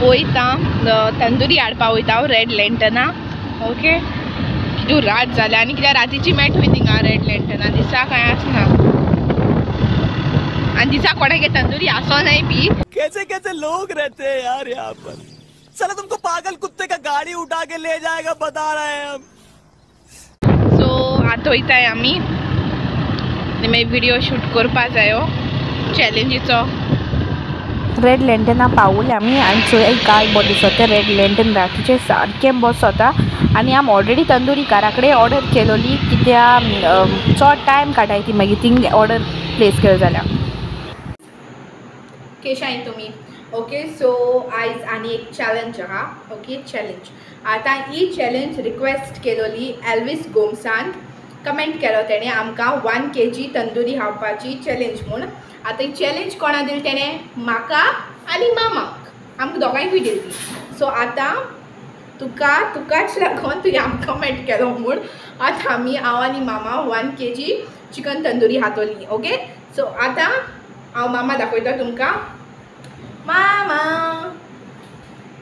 वयता तंदुरी हाडपा वयता हांव रेड लँटर्ना. ओके कितू रात जाल्या आनी कित्याक रातीची मेळटा थिंगा रेड लँटर्ना. दिसा कांय आसना आनी दिसा कोणागे तंदुरी आसोनाय बी. कैसे कैसे लोग रहते हैं यार यहाँ पर. चलो तुमको पागल कुत्ते का गाड़ी उठा के ले जाएगा बता रहे हैं हम. सो आतां वयताय आमी मागीर व्हिडिओ शूट करपा जायो चॅलेंजीचो. रेड लँटर्ना पावले आमी आनी थंय एक गाय बरो दिसता. रेड लँटर्न रातीचे सारकें बसता आनी आमी ऑलरेडी तंदुरी घरा कडेन ऑर्डर केलोली कित्याक चड टायम काडाय ती मागीर थिंग ऑर्डर प्लेस केलो जाल्यार. केशाय तुमी. ओके सो आयज आनी एक चॅलेंज आहा. ओके चॅलेंज आतां ही चॅलेंज रिक्वेस्ट केलोली एल्विस गोमसान. कमेंट केलो तेणें आमकां 1 kg तंदुरी खावपाची चॅलेंज म्हूण. आतां ही चॅलेंज कोणा दिली तेणें म्हाका आनी मामाक आमकां दोगांयकूय दिली ती. सो आतां तुकाच लागून तुवें आमकां कमेंट केलो म्हूण आतां आमी हांव आनी मामा 1 kg chicken tandoori Khatauli. Okay so आतां हांव मामा दाखयता तुमकां. मामा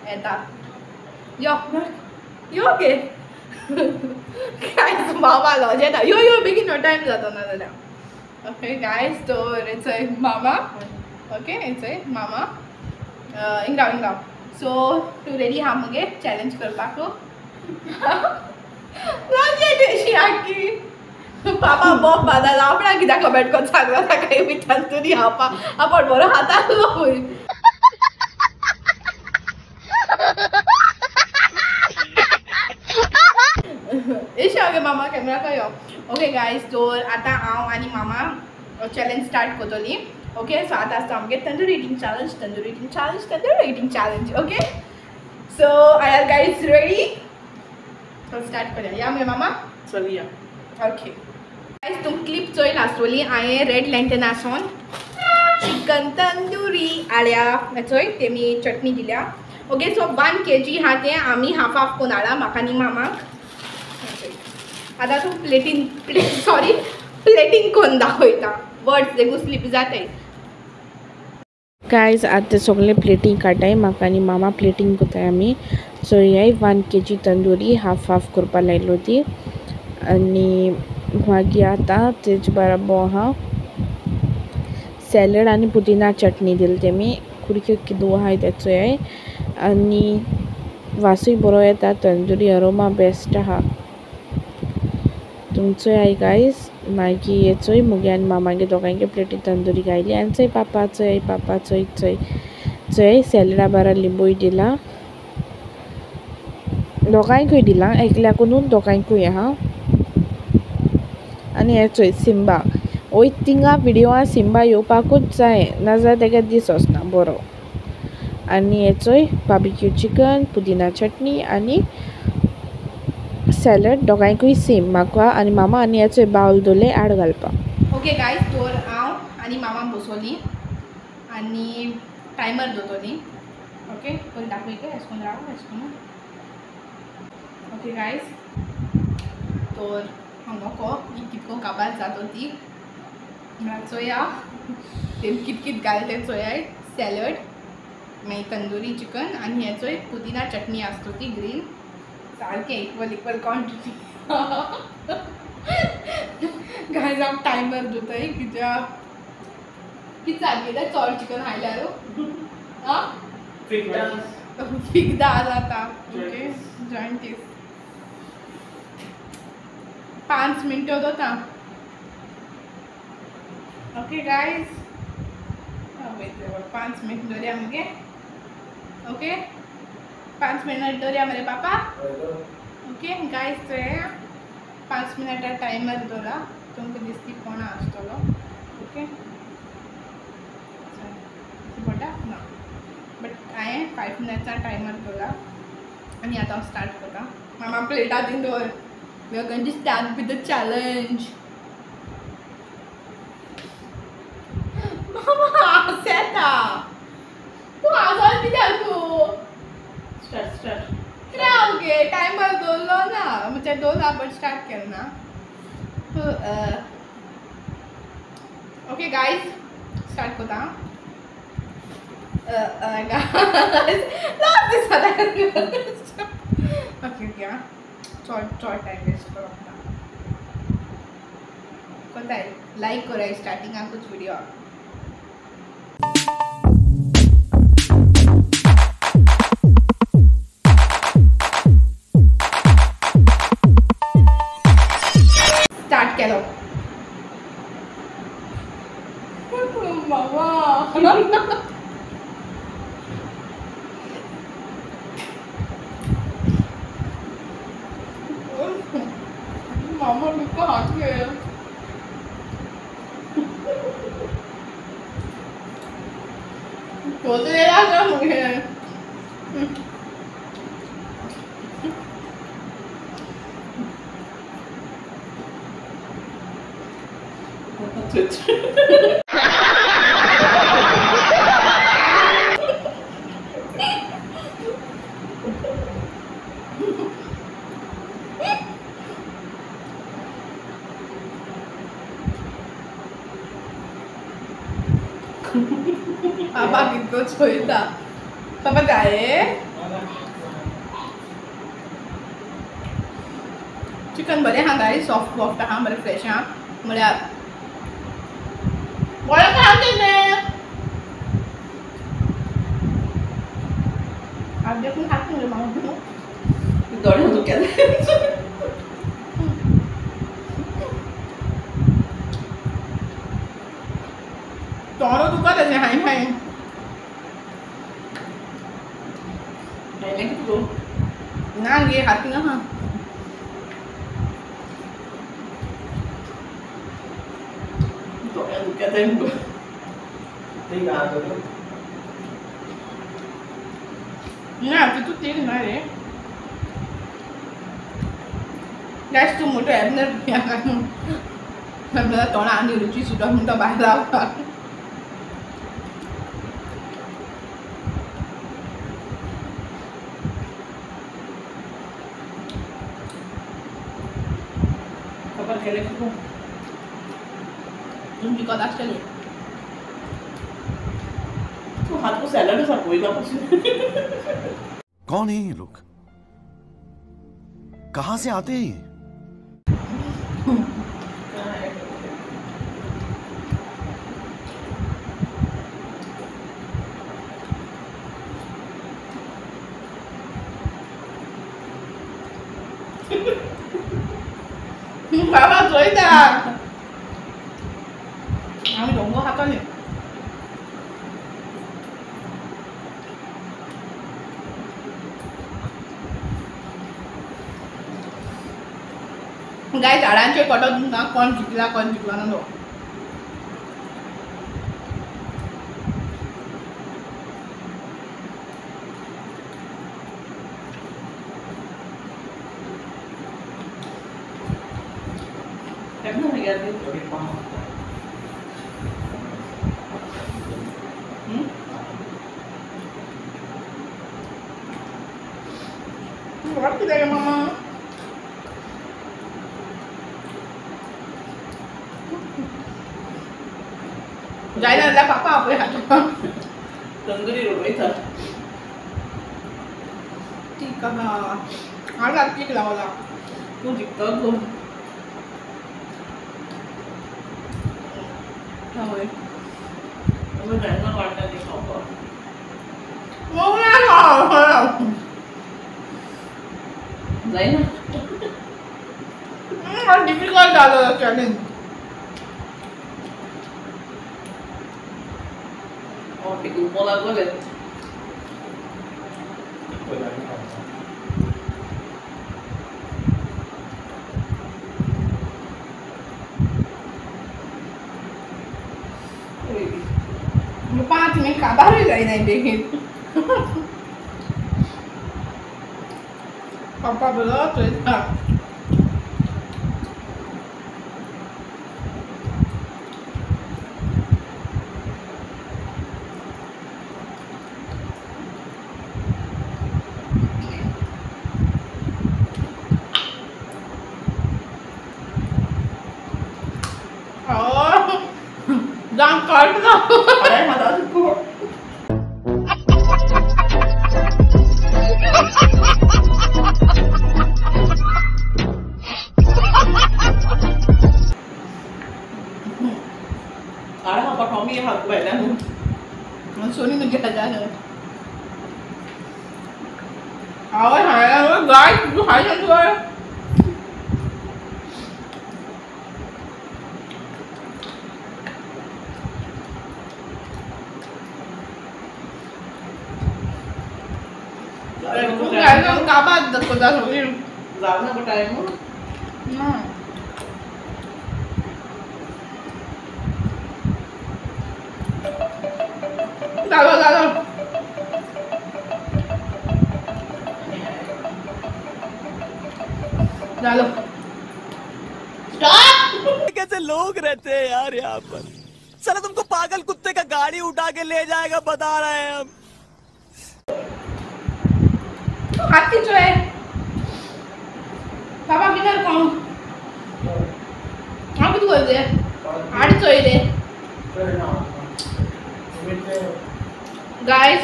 येता यो यो गे गायज मामा लॉज येता. यो यो बेगीन टायम जातो ना जाल्यार. ओके गायज तो चोय मामा. ओके चोय मामा इंगाव. सो तूं रेडी आहा मगे चॅलेंज करपाक. अशी आखी पापा बॉब बादा आपणा कित्याक कमेंट कोन सांगला ताका बी तंदुरी खावपा आपण बरो खातालो पळय. एशे मामा कॅमेरा का यो. ओके गायज तो आतां हांव आनी मामा चॅलेंज स्टार्ट करतली. ओके सो आतां आसता आमगे tandoori eating challenge. Okay so are guys ready. So start करूया या मगे मामा. चलिए. ओके गायज तुम क्लिप चोयला आसतली हांवें रेड लँटर्नासून चिकन तंदुरी हाडल्या चोय तेमी चटणी दिल्या. ओके सो 1 kg हा तें आमी हाफ हाफ कोन्न हाडला म्हाका आनी मामाक. आतां तूं प्लेटींग कोन्न दाखयता. वर्ड्स देखून स्लीप जाताय. गायज आतां सगळे प्लेटींग काडटाय म्हाका आनी मामा प्लेटींग कोताय आमी. सो हे 1 kg तंदुरी हाफ हाफ करपा लायलो ती आनी मागीर आतां तेजे बराबर आहा सॅलड आनी पुदिना चटणी दिली तेमी. कुडक्यो किदू आहाय तेचोय आनी वासूय बरो येता. तंदुरी अरोमा बेस्ट आहा तुमचोय आय गायज. मागीर हेचोय मुगे आनी मामागे दोगांयगे प्लेटी तंदुरी गायली आनी चोय पापा चोय सॅलडा बारा लिंबूय दिला. दोगांयकूय दिला एकल्याकून दोगांयकूय आहा. आनी हे चोय सिंबा वय थिंगा विडिओआ सिंबा येवपाकूच जाय नाजाल्यार तेगे दीस वचना बरो. आनी हे चोय बार्बिक्यू चिकन पुदिना चटणी आनी सॅलड दोगांयकूय सेम म्हाका आनी मामा आनी हेचोय बावल दवरले आड घालपा. ओके गायज तर हांव आनी मामा बसोली आनी टायमर दवरतली. ओके पयलीं दाखयता एश कोन्न राव एश कोन्न. ओके गायज तर हांगो कितको काबार जातो ती चोया तेम कित घाल ते चोयाय. सॅलड मागीर तंदुरी चिकन आनी हे चोय पुदिना चटणी आसता ती ग्रीन सारकें इक्वल क्वॉन्टिटी. गायज हांव टायमर दवरताय कित्याक कितें जालें चड चिकन खायल्यार आं फिकदा जाता. ओके जॉयंटीस 5 मिनटं दवरता. ओके गायज 5 मिनट दवरया मगे. ओके 5 मिनट दवरया मरे पापा. ओके गायज तो 5 मिनटां टायमर दवरला. तुमकां दिसती कोणा आसतलो. ओके पडटा ना बट हांवें 5 मिनट्सां टायमर दवरला आनी आतां हांव स्टार्ट करता. मामा प्लेटा दिवन दवर. We are going to start with the challenge. मामा सेता तूं आजोल कित्याक तूं स्टार्ट राव गे टायमर दवरलो ना म्हणजे दवरला बट स्टार्ट केलो ना. ओके गायज स्टार्ट करता. Guys, not this other. Okay, yeah. Short time waste करो अपना. पता है लाइक करो स्टार्टिंग का कुछ वीडियो. स्टार्ट करो. मामा. मामा मुझको हाथ गया. तो दे रहा मुझे. Apa gitu cerita? Papa kaya? Chicken बड़े हाँ guys, soft soft हाँ बड़े fresh हाँ, बड़े बड़े कहाँ के ने? आप देखो हाथ में मारो तो दौड़े तो क्या? Đó nó có là hay hay. Đây lấy cái luôn. Ngang ghê hạt nữa ha. Tụi em cái tên của. Đi nào rồi. Nha, cái chút tiếng này đấy. Guys, tu một em nên ya kan. Làm ra tao ăn nhiều lucu sudah minta bayar. Kapan kalian ketemu? तुम भी कदाच चले. तो हाथ को salad सा कोई ना कुछ. कौन है ये लोग? कहाँ से आते हैं ये? Papa doida. Ang dongo hata ni. Guys, aran chơi có đâu nó con chụp ra nó độ. Em không thấy cái gì con. What is that, Mama? Gái là papa apa ya? Tunggu di rumah itu. Tika lah. Alat tik lah lah. Tu jikta tu. Thôi. Bây giờ nó làm ra đi học rồi. Muốn ăn rồi. Đấy nè. Ăn difficult là challenge. Thì cũng có là có được. Lupa tinggal kabar dari naik dingin. Papa belum cerita. Jangan kau. Ada yang ada tu. की हात बायला सोनी तुझ्या हातानं आवाज हायला गाय तू हाय तू kapan kota Sonia? जाना बताएंगे ना डालो स्टॉप कैसे लोग रहते हैं यार यहाँ पर साला तुमको पागल कुत्ते का गाड़ी उठा के ले जाएगा बता रहे हैं हम हाथी जो है पापा किधर कौन आप किधर बोल रहे आठ जो है रे गाइस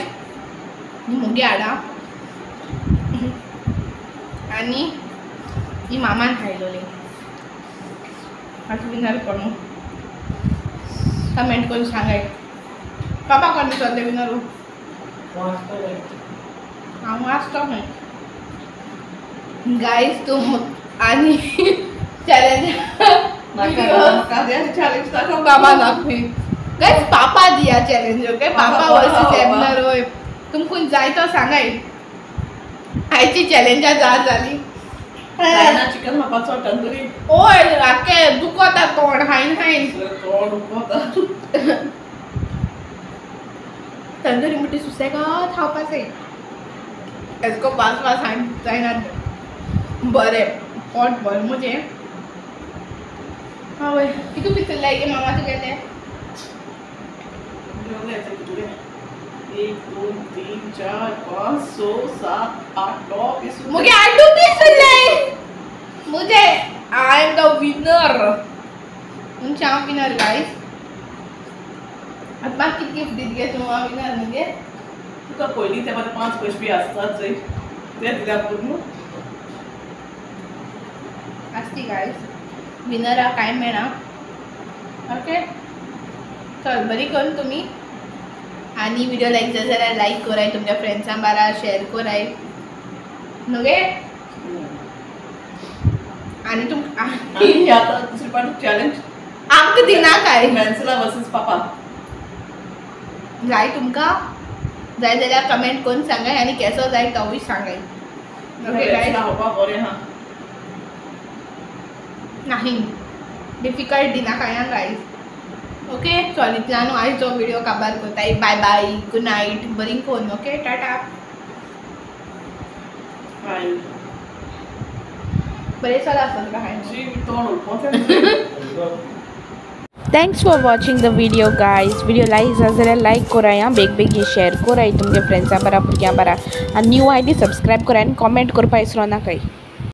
मुगे आडा आणि ही मामान खायलोले आज विनर कोण कमेंट करून सांगाय पापा कोण दिसले विनर हम वाचतो नाही गाइस तुम आणि चॅलेंज चॅलेंज दाखव पापा दाखवे गाइस पापा दिया चॅलेंज ओके पापा वर्सेस एमनर होय तुमकून जाय तो सांगाय आयची चॅलेंज आज झाली चिकन हापाचो तंदुरी ओय राके दुखता तोंड हाइन तोंड दुखता तंदुरी मुठी सुसेगात खावपाचे इसको पास हाइन जायना बरे पोट भर मुझे हाँ वही कितु पिक्चर लाएगे मामा तो कहते हैं 1 2 3 4 5 6 7 8 9 20 मुझे आलू पिक्चर लाए मुझे I am the winner winner guys आता किती गिफ्ट दिली आहे तुम्हाला विनर म्हणजे तुका पहिली त्यामध्ये 5 पैसे असतात जाई ते दिल्या पूर्ण असती गाइस विनर हा काय मेळा ओके चल बरी करून तुम्ही आणि व्हिडिओ लाईक जर लाईक कराय तुमच्या फ्रेंड्सां बारा शेअर कराय नगे आणि तुम आणि आता दुसरी पार्ट चॅलेंज आमक दिना काय मॅन्सला वर्सेस पापा जाय तुमका जाय जाल्यार कमेंट करून सांगाय आणि केसो जाय तोय सांगाय ओके गाइस पापा बरे हा नाही डिफिकल्ट दिना काय गाइस ओके सॉरी इतल्यान आयचो व्हिडिओ काबार करताय बाय बाय गुड नाईट बरी फोन ओके टाटा बाय बरे चला असेल का हाय जी तोंड उठवते thanks for watching the video guys video like करा बेग शेयर करा तुमच्या फ्रेंड्सां बरा भुरग्यां बरा आनी न्यू आयली सब्सक्राइब करा आनी कमेंट करपा विसरो ना काही